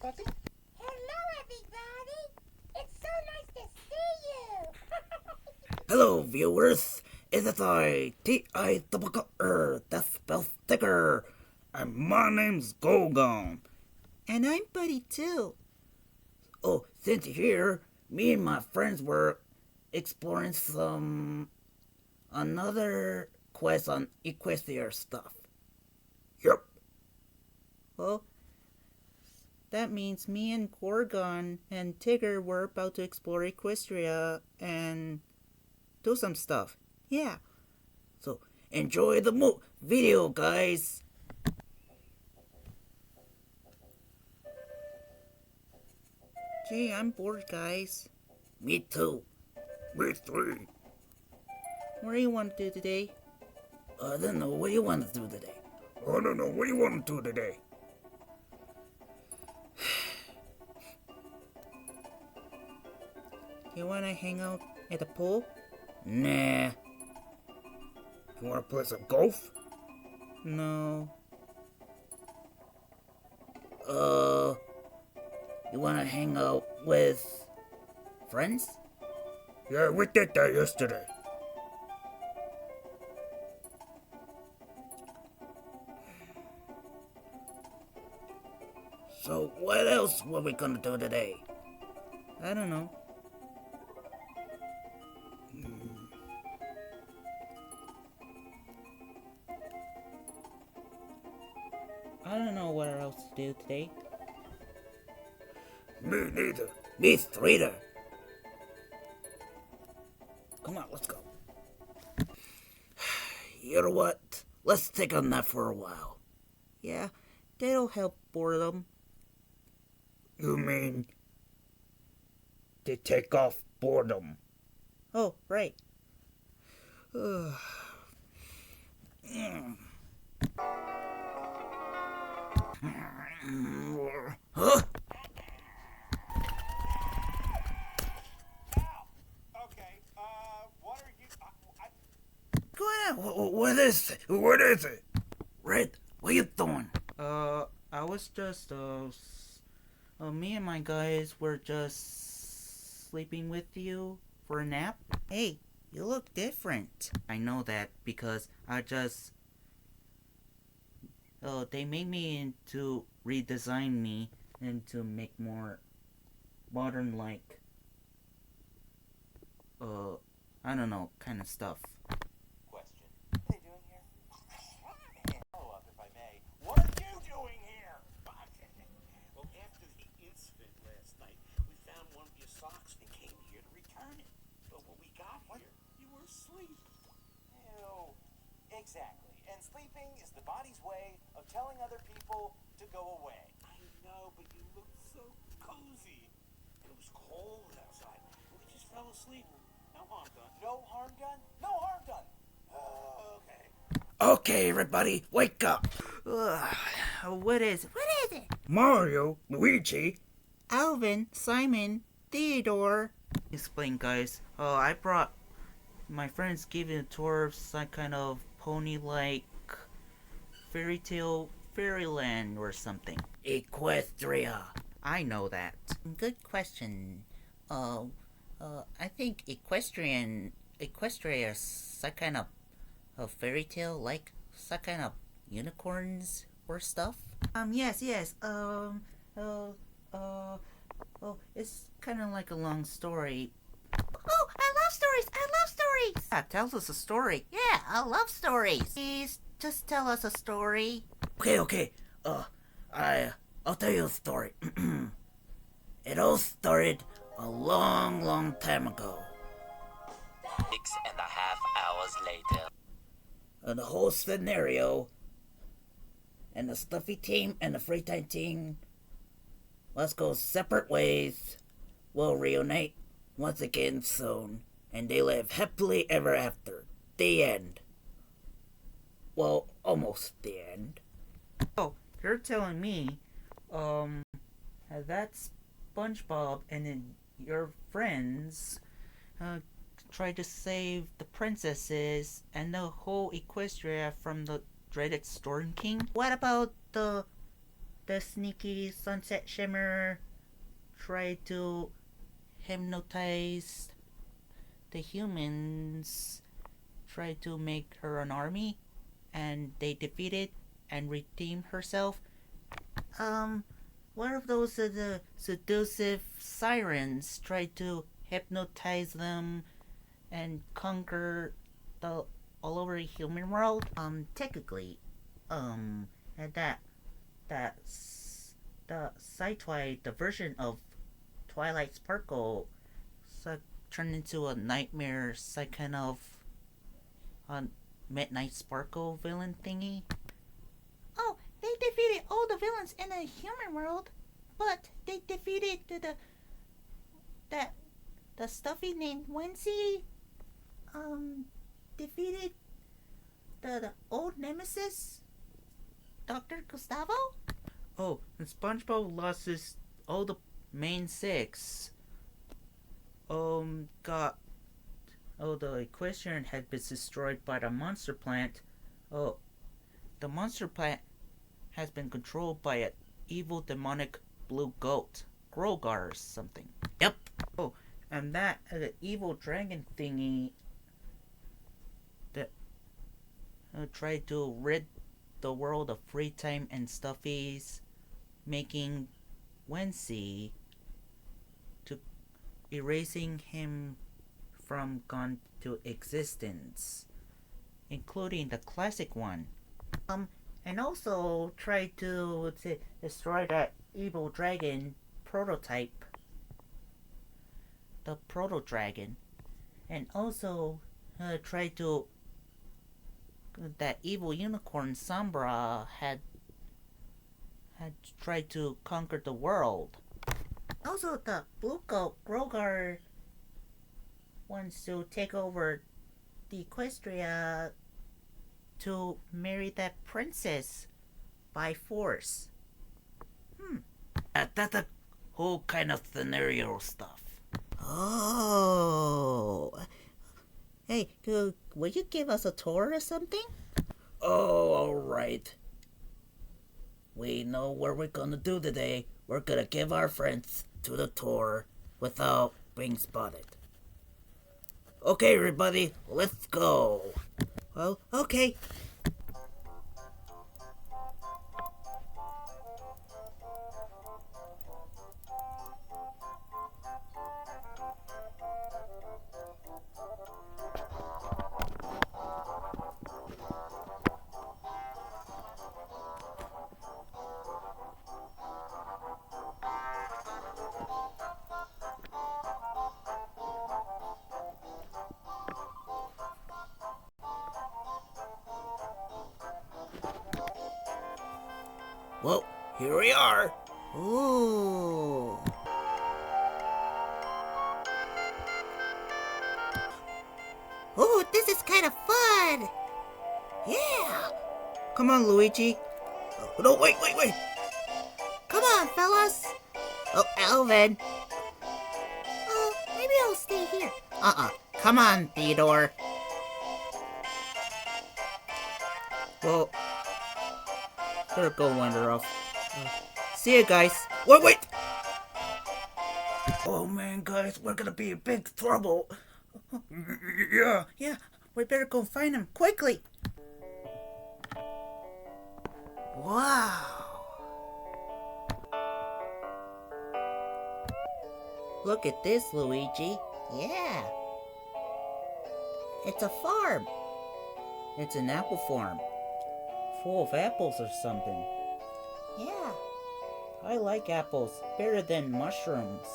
Hello, everybody. It's so nice to see you. Hello, viewers. It is I, T-I-double-R, that spells Tigger. And my name's Gorgon. And I'm Buddy too. Oh, since you're here, me and my friends were exploring another quest on Equestria stuff. Yup. Well, that means me and Gorgon and Tigger were about to explore Equestria and do some stuff. Yeah. So, enjoy the video, guys. Gee, I'm bored, guys. Me too. Me too. What do you want to do today? I don't know. What do you want to do today? I don't know. What do you want to do today? You want to hang out at the pool? Nah. You want to play some golf? No. You want to hang out with friends? Yeah, we did that yesterday. So, what else were we gonna do today? I don't know. I don't know what else to do today. Me neither. Me neither. Come on, let's go. You know what? Let's take a nap for a while. Yeah, that'll help boredom. You mean to take off boredom? Oh, right. Huh? What are you... Go ahead. What is it? What is it? Red, what you doing? I was just, me and my guys were just sleeping with you for a nap. Hey, you look different. I know that because they made me into redesign me and to make more modern like, I don't know, kind of stuff. Question. What are they doing here? Follow up, if I may. What are you doing here? Well, after the incident last night, we found one of your socks and came here to return it. But when we got here, you were asleep. Ew. Exactly. And sleeping is the body's way of telling other people to go away. I know, but you looked so cozy. And it was cold outside. We just fell asleep. No harm done. No harm done? No harm done. Okay. Okay, everybody, wake up. What is it? Mario, Luigi. Alvin, Simon, Theodore. Explain, guys. I brought my friends giving a tour of some kind of pony-like fairyland or something. Equestria. I know that. Good question. I think Equestria is some kind of a fairy tale, like some kind of unicorns or stuff. Yes. It's kind of like a long story. Oh, I love stories. Yeah, tell us a story. Yeah, I love stories. Please, just tell us a story. Okay. I'll tell you a story. It all started a long time ago. 6.5 hours later. And the whole scenario and the Stuffy team and the Free-Time team, let's go separate ways, will reunite once again soon, and they live happily ever after. The end. Well, almost the end. Oh, you're telling me, that SpongeBob and then your friends, tried to save the princesses and the whole Equestria from the dreaded Storm King? What about the the sneaky sunset shimmer tried to hypnotize the humans, tried to make her an army, and they defeated and redeemed herself. One of those the seductive sirens tried to hypnotize them and conquer the all over the human world. Technically, and that's the Sci-Twi, the version of Twilight Sparkle, turned into a nightmare, kind of Midnight Sparkle villain thingy. Oh, they defeated all the villains in the human world, but they defeated the stuffy named Wency. Defeated the old nemesis, Dr. Gustavo. Oh, and SpongeBob lost all the main six. The Equestrian had been destroyed by the monster plant. Oh, the monster plant has been controlled by an evil demonic blue goat, Gorgon or something. Yep. Oh, and that the evil dragon thingy that tried to rid the world of free time and stuffies, making Wency to erasing him from gone to existence, including the classic one. And also tried to destroy that evil dragon prototype, the proto dragon, and also tried to that evil unicorn Sombra had tried to conquer the world. Also, the blue goat Grogar wants to take over the Equestria to marry that princess by force. That's a whole kind of scenario stuff. Oh. Hey, will you give us a tour or something? Oh, alright. We know what we're gonna do today. We're gonna give our friends to the tour without being spotted. Okay, everybody, let's go. Well, okay. Well, here we are. Ooh. Ooh, this is kind of fun. Yeah. Come on, Luigi. No, wait. Come on, fellas. Oh, Alvin. Maybe I'll stay here. Come on, Theodore. Well, better go wander off. See you guys. Wait. Oh man, guys, we're gonna be in big trouble. Yeah, we better go find him quickly. Wow. Look at this, Luigi. Yeah. It's a farm. It's an apple farm. Full of apples or something. Yeah. I like apples better than mushrooms.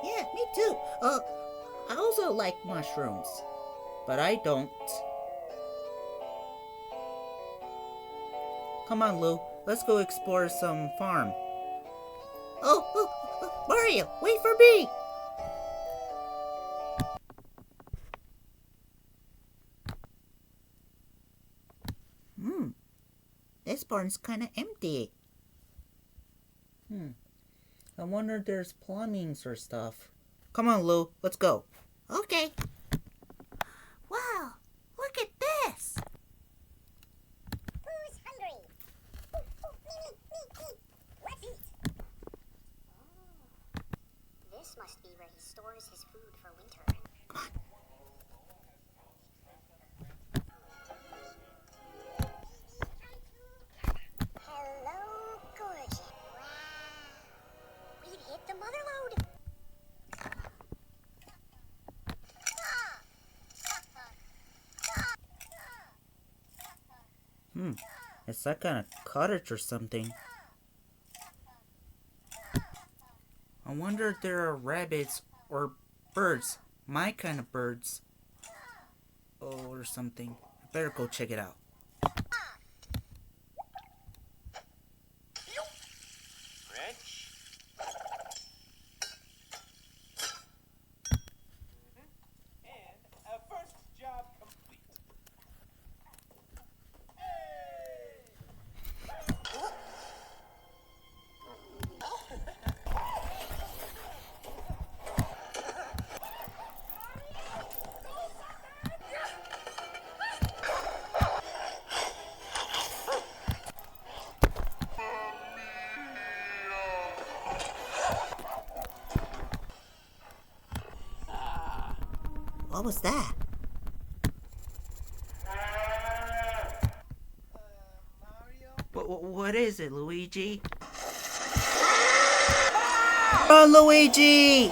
Yeah, me too. I also like mushrooms. But I don't. Come on, Lou. Let's go explore some farm. Oh, Mario, wait for me! This barn's kind of empty. I wonder if there's plumbings or stuff. Come on, Lou. Let's go. Okay. Wow, look at this. Who's hungry? Me. stores his food for winter. Hello, Gorgon. Wow. We've hit the mother lode. It's that kind of cottage or something. I wonder if there are rabbits or birds. My kind of birds. Oh, or something. I better go check it out. French. And first job complete. What was that? What is it, Luigi? Run, Luigi!